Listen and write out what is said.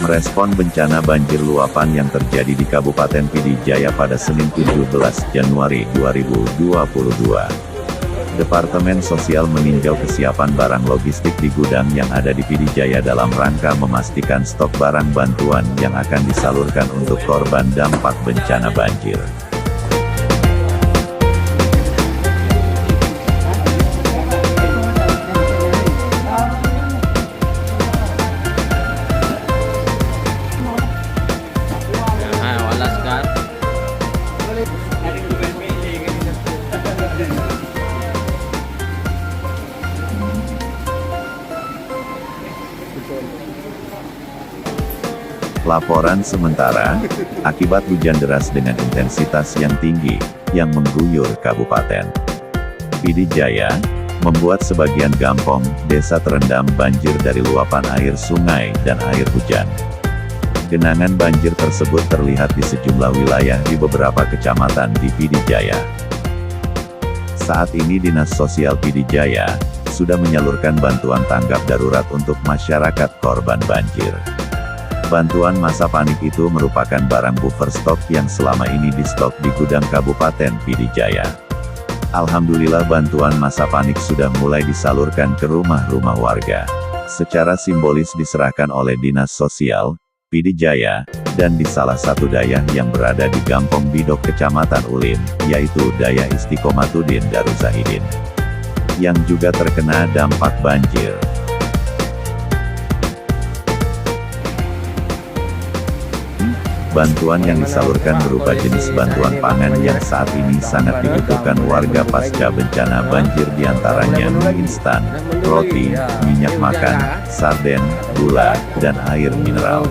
Merespon bencana banjir luapan yang terjadi di Kabupaten Pd Jaya pada Senin 17 Januari 2022. Departemen Sosial meninjau kesiapan barang logistik di gudang yang ada di Pd Jaya dalam rangka memastikan stok barang bantuan yang akan disalurkan untuk korban dampak bencana banjir. Laporan sementara, akibat hujan deras dengan intensitas yang tinggi, yang mengguyur Kabupaten Pd Jaya, membuat sebagian kampung, desa terendam banjir dari luapan air sungai dan air hujan. Genangan banjir tersebut terlihat di sejumlah wilayah di beberapa kecamatan di Pd Jaya. Saat ini Dinas Sosial Pd Jaya, sudah menyalurkan bantuan tanggap darurat untuk masyarakat korban banjir. Bantuan masa panik itu merupakan barang buffer stok yang selama ini di stok di gudang Kabupaten Pd Jaya. Alhamdulillah bantuan masa panik sudah mulai disalurkan ke rumah-rumah warga. Secara simbolis diserahkan oleh Dinas Sosial Pd Jaya, dan di salah satu dayah yang berada di Gampong Bidok Kecamatan Ulim, yaitu Dayah Istiqomatuddin Daruzahidin, yang juga terkena dampak banjir. Bantuan yang disalurkan berupa jenis bantuan pangan yang saat ini sangat dibutuhkan warga pasca bencana banjir, diantaranya mie instan, roti, minyak makan, sarden, gula, dan air mineral.